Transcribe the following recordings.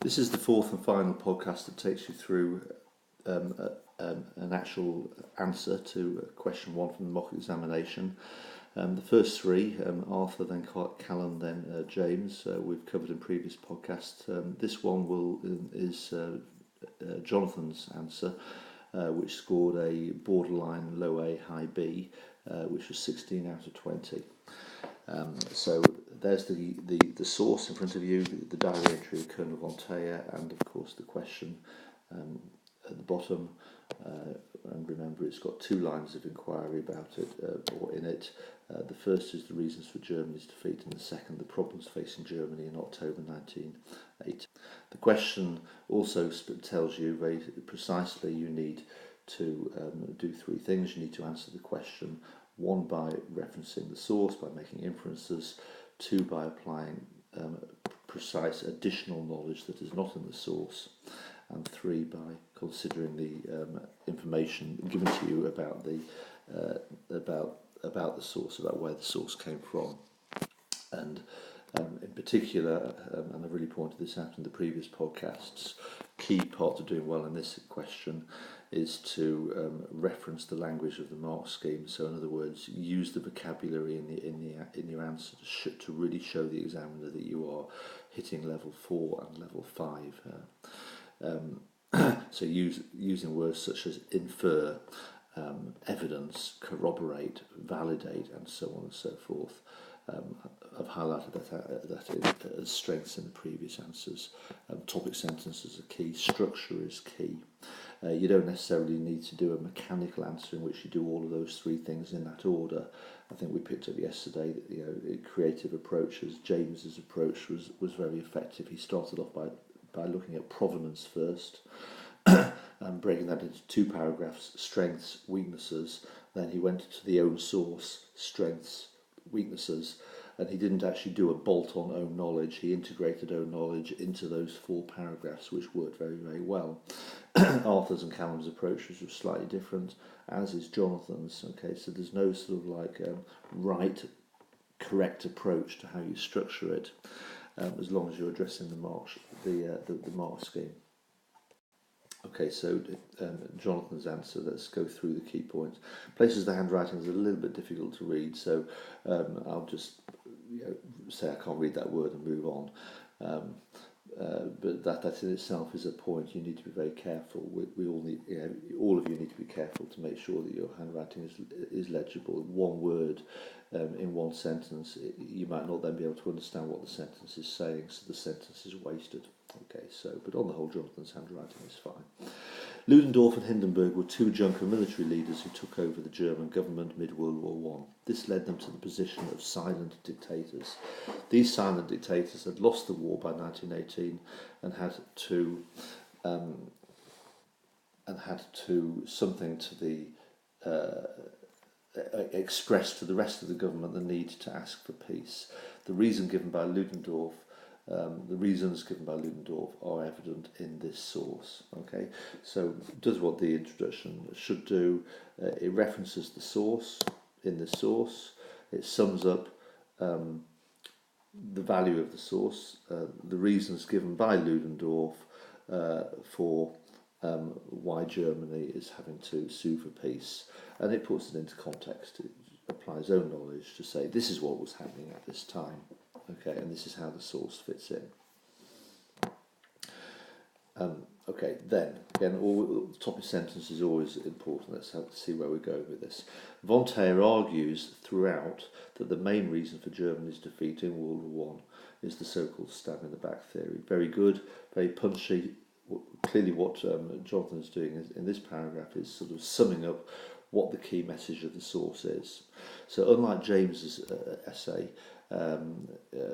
This is the fourth and final podcast that takes you through an actual answer to question one from the mock examination. The first three, Arthur, then Callum, then James, we've covered in previous podcasts. This one is Jonathan's answer, which scored a borderline low A, high B, which was 16 out of 20. So there's the source in front of you, the diary entry of Colonel Vontayer, and of course the question at the bottom. And remember, it's got two lines of inquiry about it, or in it. The first is the reasons for Germany's defeat, and the second, the problems facing Germany in October 1980. The question also tells you very precisely you need to do three things. You need to answer the question, one, by referencing the source, by making inferences, two, by applying precise additional knowledge that is not in the source, and three, by considering the information given to you about the source, about where the source came from. And in particular, and I've really pointed this out in the previous podcasts, key part to doing well in this question is to reference the language of the mark scheme. So, in other words, use the vocabulary in your answer to really show the examiner that you are hitting level 4 and level 5. So, using words such as infer, evidence, corroborate, validate, and so on and so forth. I've highlighted that as strengths in the previous answers. Topic sentences are key. Structure is key. You don't necessarily need to do a mechanical answer in which you do all of those three things in that order. I think we picked up yesterday that creative approaches. James's approach was very effective. He started off by looking at provenance first, and breaking that into two paragraphs: strengths, weaknesses. Then he went to the own source, strengths, weaknesses, and he didn't actually do a bolt-on own knowledge. He integrated own knowledge into those 4 paragraphs, which worked very, very well. Arthur's and Callum's approaches were slightly different, as is Jonathan's. Okay, so there's no sort of like right, correct approach to how you structure it, as long as you're addressing the mark scheme. Okay, so Jonathan's answer, let's go through the key points. Places the handwriting is a little bit difficult to read, so I'll just say I can't read that word and move on. But that in itself is a point. You need to be very careful. We all need, all of you need to be careful to make sure that your handwriting is legible. One word in one sentence, you might not then be able to understand what the sentence is saying, so the sentence is wasted. Okay, but on the whole, Jonathan's handwriting is fine. Ludendorff and Hindenburg were 2 Junker military leaders who took over the German government mid-World War I. This led them to the position of silent dictators. These silent dictators had lost the war by 1918 and had to something to the express to the rest of the government the need to ask for peace. The reasons given by Ludendorff are evident in this source. Okay, so it does what the introduction should do. It references the source in the source. It sums up the value of the source, the reasons given by Ludendorff for why Germany is having to sue for peace, and it puts it into context. It applies own knowledge to say this is what was happening at this time. Okay, and this is how the source fits in. Okay, then, again, all topic sentence is always important. Let's see where we're going with this. Vontayer argues throughout that the main reason for Germany's defeat in World War I is the so-called stab in the back theory. Very good, very punchy. Clearly what Jonathan's doing in this paragraph is sort of summing up what the key message of the source is. So unlike James's essay,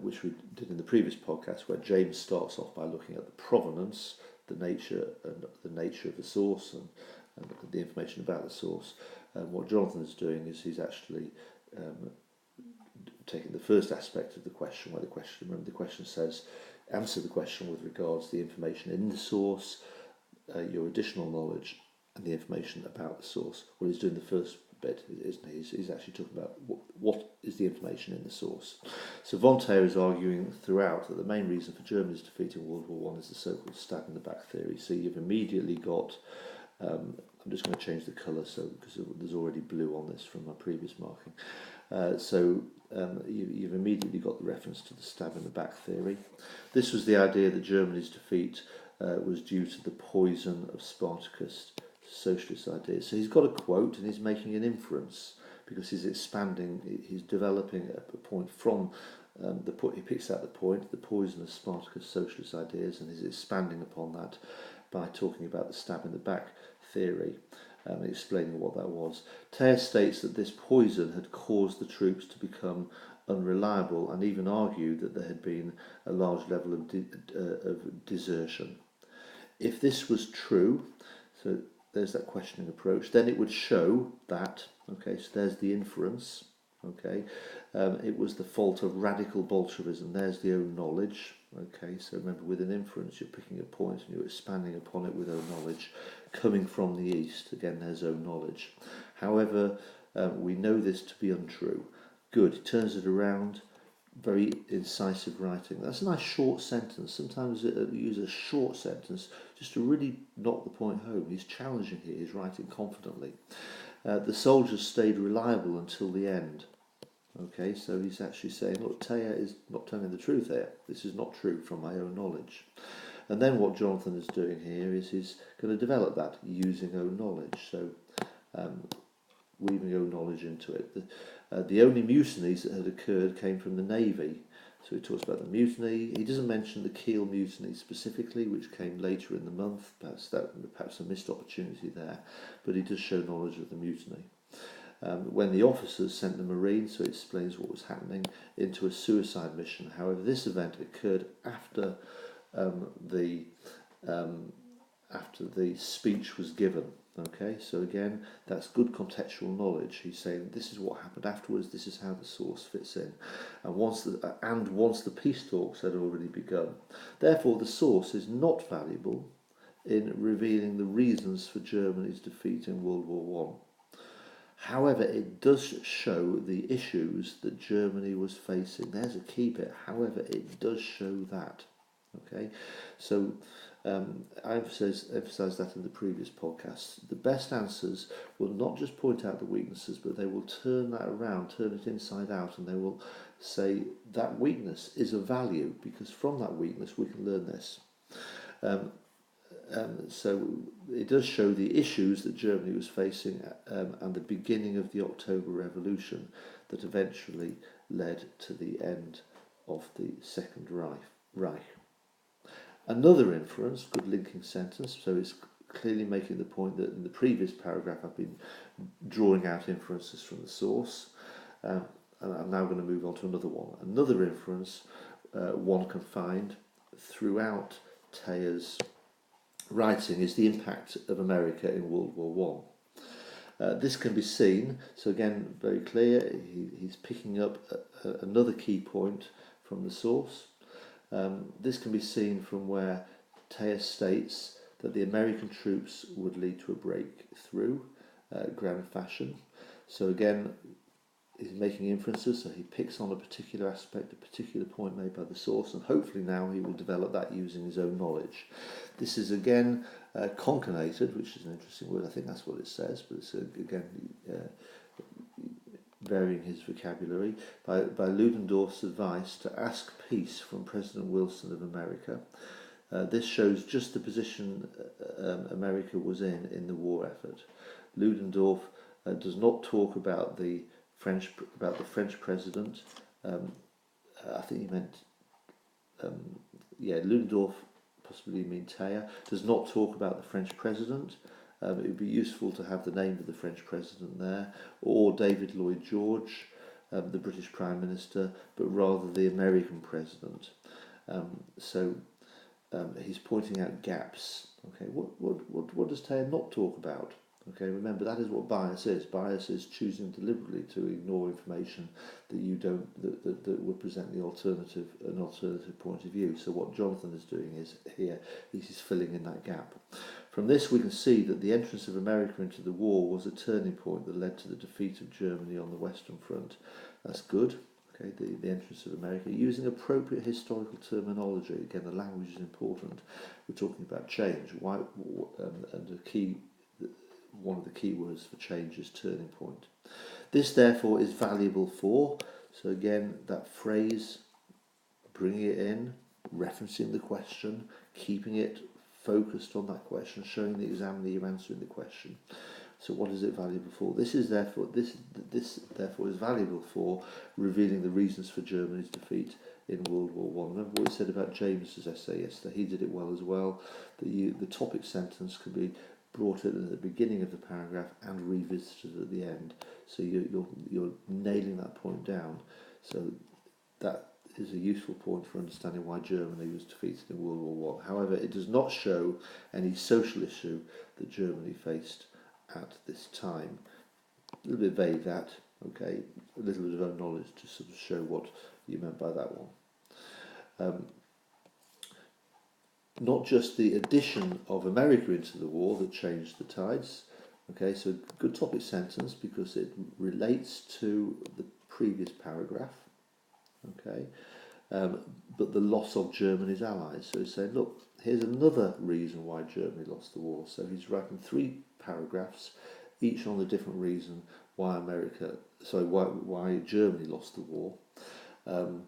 which we did in the previous podcast, where James starts off by looking at the provenance, the nature of the source and the information about the source. What Jonathan's doing is he's actually taking the first aspect of the question, where the question says, answer the question with regards to the information in the source, your additional knowledge, and the information about the source. What he's doing the first bit, isn't he? He's actually talking about what is the information in the source. So von Theyer is arguing throughout that the main reason for Germany's defeat in World War One is the so-called stab in the back theory. So you've immediately got, I'm just going to change the colour because there's already blue on this from my previous marking. You've immediately got the reference to the stab in the back theory. This was the idea that Germany's defeat was due to the poison of Spartacus' socialist ideas. So he's got a quote and he's making an inference because he's developing a point from he picks out the poison of Spartacus' socialist ideas, and he's expanding upon that by talking about the stab in the back theory, explaining what that was. Theyer states that this poison had caused the troops to become unreliable and even argued that there had been a large level of desertion. If this was true, so there's that questioning approach, then it would show that, okay, so there's the inference, okay, it was the fault of radical Bolshevism, there's the own knowledge, okay, so remember with an inference you're picking a point and you're expanding upon it with own knowledge, coming from the east, again there's own knowledge. However, we know this to be untrue. Good, he turns it around, very incisive writing. That's a nice short sentence. Sometimes use a short sentence just to really knock the point home. He's challenging here, he's writing confidently. The soldiers stayed reliable until the end. Okay, so he's actually saying, look, Theyer is not telling the truth here. This is not true from my own knowledge. And then what Jonathan is doing here is he's going to develop that using own knowledge. So weaving own knowledge into it. The only mutinies that had occurred came from the Navy. So he talks about the mutiny. He doesn't mention the Kiel mutiny specifically, which came later in the month. Perhaps a missed opportunity there. But he does show knowledge of the mutiny. When the officers sent the Marines, so it explains what was happening, into a suicide mission. However, this event occurred after the speech was given. Okay, so again, that's good contextual knowledge. He's saying this is what happened afterwards. This is how the source fits in, and once the peace talks had already begun, therefore the source is not valuable in revealing the reasons for Germany's defeat in World War One. However, it does show the issues that Germany was facing. There's a key bit. However, it does show that. Okay, so I emphasised that in the previous podcast. The best answers will not just point out the weaknesses, but they will turn that around, turn it inside out, and they will say that weakness is a value because from that weakness we can learn this. So it does show the issues that Germany was facing and the beginning of the October Revolution that eventually led to the end of the Second Reich. Another inference, good linking sentence, so it's clearly making the point that in the previous paragraph I've been drawing out inferences from the source, and I'm now going to move on to another one. Another inference one can find throughout Thayer's writing is the impact of America in World War One. This can be seen, so again, very clear, he's picking up another key point from the source. This can be seen from where Theyer states that the American troops would lead to a breakthrough, grand fashion. So again, he's making inferences, so he picks on a particular aspect, a particular point made by the source, and hopefully now he will develop that using his own knowledge. This is again concatenated, which is an interesting word, I think that's what it says, but it's again varying his vocabulary, by Ludendorff's advice to ask peace from President Wilson of America. This shows just the position America was in the war effort. Ludendorff does not talk about the French president. I think he meant Ludendorff, possibly mean Theyer, does not talk about the French president. It would be useful to have the name of the French president there, or David Lloyd George, the British Prime Minister, but rather the American president. So he's pointing out gaps. Okay, what does Theyer not talk about? Okay, remember that is what bias is. Bias is choosing deliberately to ignore information that you don't that would present an alternative point of view. So what Jonathan is doing is here he's filling in that gap. From this we can see that the entrance of America into the war was a turning point that led to the defeat of Germany on the Western Front. That's good. Okay, the entrance of America, using appropriate historical terminology. Again, the language is important. We're talking about change. And one of the key words for change is turning point. This, therefore, is valuable for. So again, that phrase, bringing it in, referencing the question, keeping it focused on that question, showing the examiner you're answering the question. So what is it valuable for? This therefore is valuable for revealing the reasons for Germany's defeat in World War One. Remember what we said about James's essay yesterday? He did it well as well. The topic sentence can be brought in at the beginning of the paragraph and revisited at the end. So you're nailing that point down. So that is a useful point for understanding why Germany was defeated in World War One. However, it does not show any social issue that Germany faced at this time. A little bit vague that, okay, a little bit of own knowledge to sort of show what you meant by that one. Not just the addition of America into the war that changed the tides, okay, so good topic sentence because it relates to the previous paragraph, okay, but the loss of Germany's allies. So he's saying, look, here's another reason why Germany lost the war. So he's writing 3 paragraphs, each on a different reason why Germany lost the war. And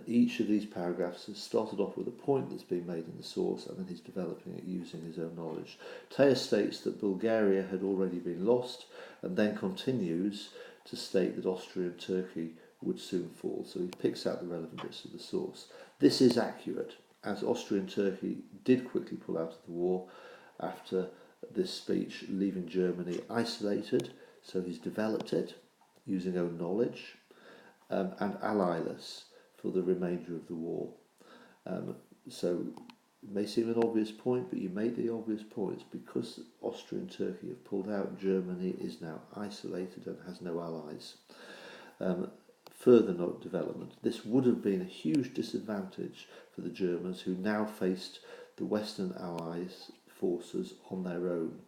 each of these paragraphs has started off with a point that's been made in the source, and then he's developing it using his own knowledge. Teyer states that Bulgaria had already been lost, and then continues to state that Austria and Turkey would soon fall. So he picks out the relevant bits of the source. This is accurate, as Austria and Turkey did quickly pull out of the war after this speech, leaving Germany isolated. So he's developed it using own knowledge, and allyless for the remainder of the war. So it may seem an obvious point, but you make the obvious points because Austria and Turkey have pulled out. Germany is now isolated and has no allies. Further note development. This would have been a huge disadvantage for the Germans, who now faced the Western Allies forces on their own.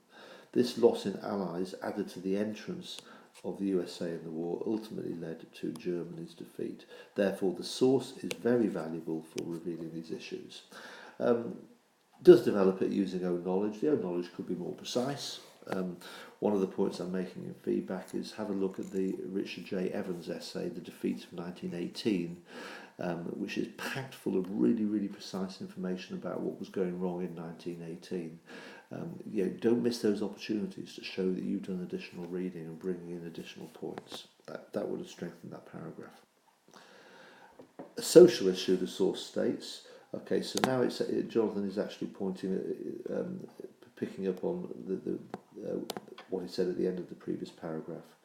This loss in allies, added to the entrance of the USA in the war, ultimately led to Germany's defeat. Therefore, the source is very valuable for revealing these issues. Does develop it using own knowledge. The own knowledge could be more precise. One of the points I'm making in feedback is have a look at the Richard J. Evans essay, The Defeat of 1918, which is packed full of really, really precise information about what was going wrong in 1918. Don't miss those opportunities to show that you've done additional reading and bringing in additional points. That would have strengthened that paragraph. A social issue, the source states. Okay, so now Jonathan is actually picking up on what he said at the end of the previous paragraph.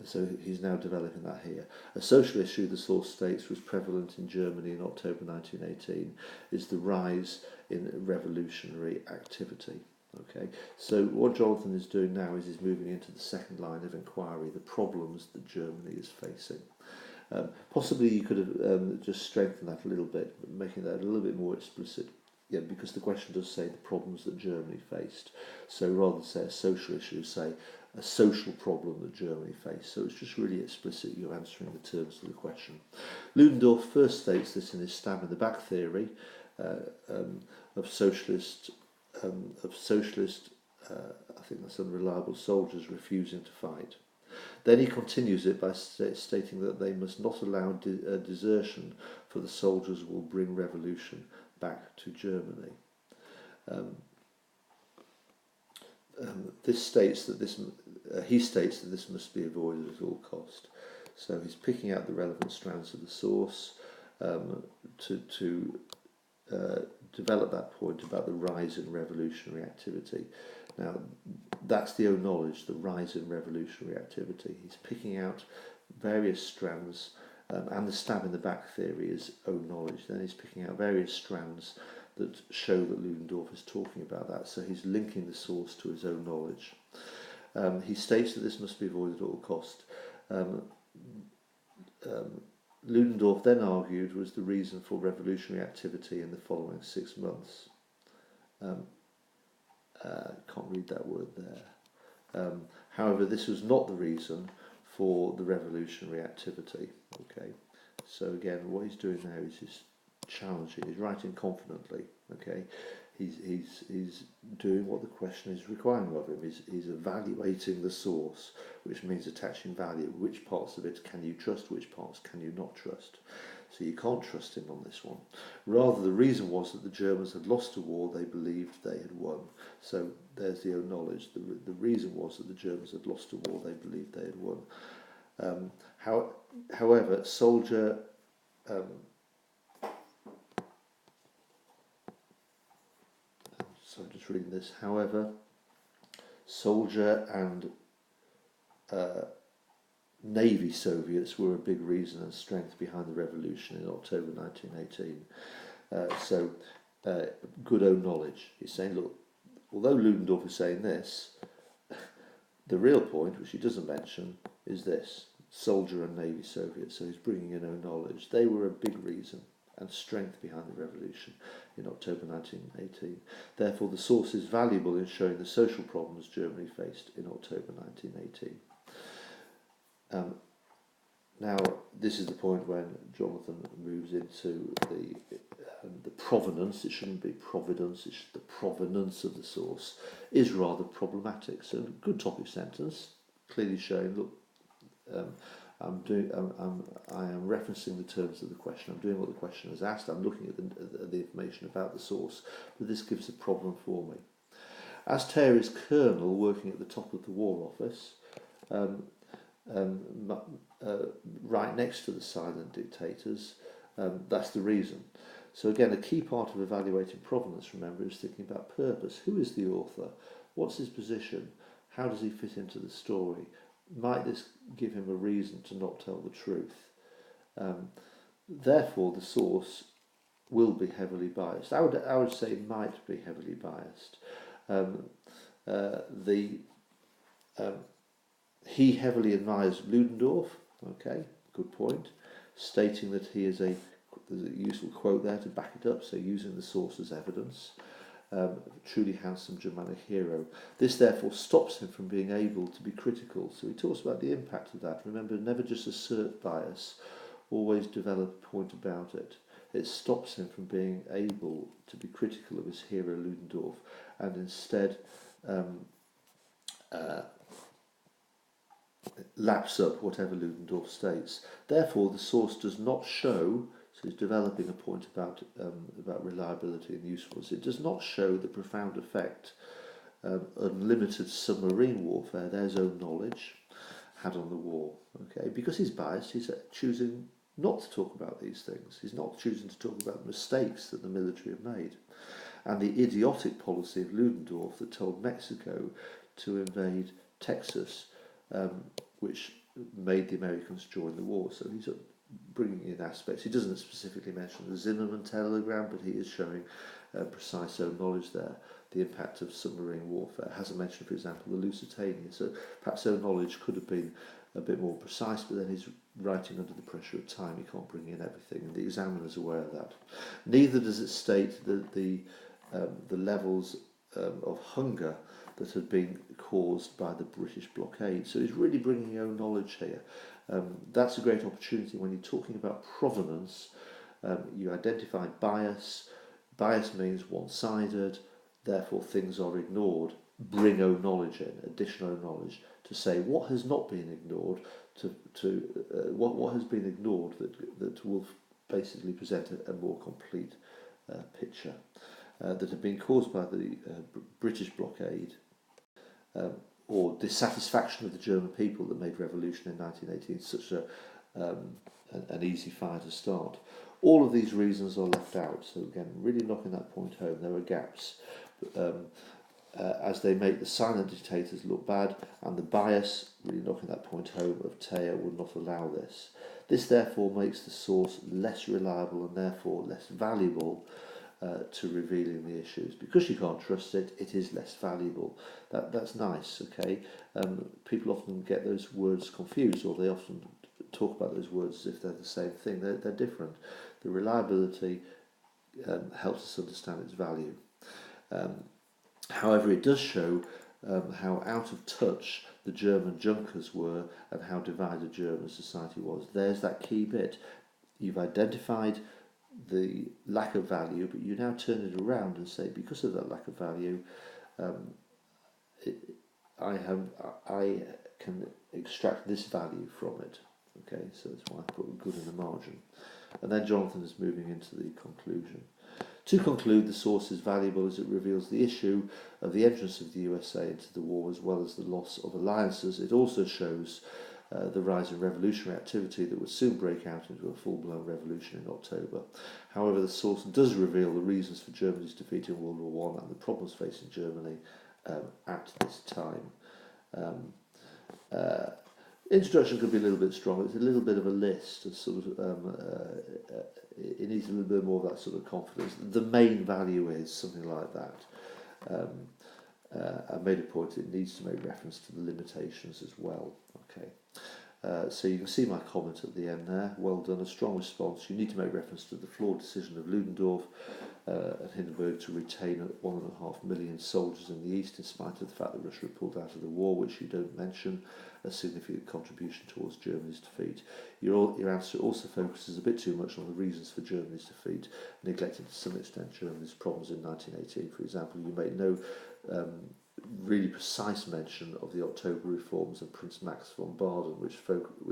So he's now developing that here. A social issue, the source states, was prevalent in Germany in October 1918, is the rise in revolutionary activity. Okay, so what Jonathan is doing now is he's moving into the second line of inquiry, the problems that Germany is facing. Possibly you could have just strengthened that a little bit, making that a little bit more explicit. Yeah, because the question does say the problems that Germany faced. So rather than say a social issue, say a social problem that Germany faced. So it's just really explicit, you're answering the terms of the question. Ludendorff first states this in his stab in the back theory of socialist, I think that's unreliable soldiers refusing to fight. Then he continues it by stating that they must not allow desertion, for the soldiers will bring revolution back to Germany. He states that this must be avoided at all cost. So he's picking out the relevant strands of the source to develop that point about the rise in revolutionary activity. Now, that's the own knowledge, the rise in revolutionary activity. He's picking out various strands, and the stab in the back theory is own knowledge. Then he's picking out various strands that show that Ludendorff is talking about that. So he's linking the source to his own knowledge. He states that this must be avoided at all cost. Ludendorff then argued was the reason for revolutionary activity in the following 6 months. Can't read that word there. However, this was not the reason for the revolutionary activity. Okay, so again, what he's doing now is he's challenging. He's writing confidently. Okay, he's doing what the question is requiring of him. He's evaluating the source, which means attaching value. Which parts of it can you trust? Which parts can you not trust? So you can't trust him on this one. Rather, the reason was that the Germans had lost a war they believed they had won. So there's the own knowledge. The reason was that the Germans had lost a war they believed they had won. However, soldier... so just reading this. However, soldier and Navy Soviets were a big reason and strength behind the revolution in October 1918. Good own knowledge. He's saying, look, although Ludendorff is saying this, the real point, which he doesn't mention, is this: soldier and Navy Soviets. So he's bringing in own knowledge. They were a big reason and strength behind the revolution in October 1918. Therefore, the source is valuable in showing the social problems Germany faced in October 1918. Now, this is the point when Jonathan moves into the provenance. It shouldn't be providence. It's the provenance of the source is rather problematic. So, good topic sentence, clearly showing, look, I am referencing the terms of the question. I'm doing what the question has asked. I'm looking at the information about the source, but this gives a problem for me. As Taylor is colonel working at the top of the War Office, right next to the silent dictators, that's the reason. So again, a key part of evaluating provenance, remember, is thinking about purpose. Who is the author? What's his position? How does he fit into the story? Might this give him a reason to not tell the truth? Therefore, the source will be heavily biased. I would say it might be heavily biased. He heavily admires Ludendorff. Okay, good point. Stating that he is there's a useful quote there to back it up. So using the source as evidence. Truly handsome Germanic hero. This therefore stops him from being able to be critical. So he talks about the impact of that. Remember, never just assert bias, always develop a point about it. It stops him from being able to be critical of his hero Ludendorff, and instead laps up whatever Ludendorff states. Therefore, the source does not show. So he's developing a point about reliability and usefulness. It does not show the profound effect unlimited submarine warfare, there's own knowledge, had on the war. Okay, because he's biased, he's choosing not to talk about these things. He's not choosing to talk about mistakes that the military have made, and the idiotic policy of Ludendorff that told Mexico to invade Texas, which made the Americans join the war. So he's bringing in aspects. He doesn't specifically mention the Zimmermann telegram, but he is showing precise own knowledge there. The impact of submarine warfare. Hasn't mentioned, for example, the Lusitania. So perhaps own knowledge could have been a bit more precise, but then he's writing under the pressure of time. He can't bring in everything, and the examiner's aware of that. Neither does it state that the levels of hunger that had been caused by the British blockade. So he's really bringing own knowledge here. That's a great opportunity when you're talking about provenance. You identify bias. Bias means one-sided, therefore things are ignored. Bring own knowledge in, additional knowledge, to say what has not been ignored, what has been ignored that will basically present a more complete picture that had been caused by the British blockade. Or dissatisfaction of the German people that made revolution in 1918 such an easy fire to start. All of these reasons are left out. So again, really knocking that point home. There are gaps as they make the silent dictators look bad, and the bias, really knocking that point home, of Teyer would not allow this. This therefore makes the source less reliable and therefore less valuable to revealing the issues. Because you can't trust it, it is less valuable. That's nice, okay? People often get those words confused, or they often talk about those words as if they're the same thing. They're different. The reliability helps us understand its value. However, it does show how out of touch the German Junkers were and how divided German society was. There's that key bit. You've identified the lack of value, but you now turn it around and say, because of that lack of value, I can extract this value from it. Okay, so that's why I put good in the margin. And then Jonathan is moving into the conclusion. To conclude, the source is valuable as it reveals the issue of the entrance of the USA into the war as well as the loss of alliances. It also shows the rise in revolutionary activity that would soon break out into a full-blown revolution in October. However, the source does reveal the reasons for Germany's defeat in World War I and the problems facing Germany at this time. Introduction could be a little bit strong. It's a little bit of a list. Of sort of, it needs a little bit more of that sort of confidence. The main value is something like that. I made a point it needs to make reference to the limitations as well. Okay. So you can see my comment at the end there. Well done, a strong response. You need to make reference to the flawed decision of Ludendorff and Hindenburg to retain 1.5 million soldiers in the east, in spite of the fact that Russia had pulled out of the war, which you don't mention, a significant contribution towards Germany's defeat. Your answer also focuses a bit too much on the reasons for Germany's defeat, neglecting to some extent Germany's problems in 1918. For example, you make no really precise mention of the October reforms and Prince Max von Baden, which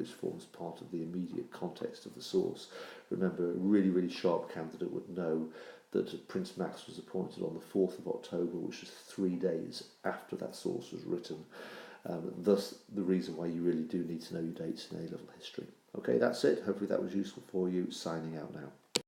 forms part of the immediate context of the source. Remember, a really, really sharp candidate would know that Prince Max was appointed on the 4th of October, which was 3 days after that source was written. Thus, the reason why you really do need to know your dates in A-level history. Okay, that's it. Hopefully that was useful for you. Signing out now.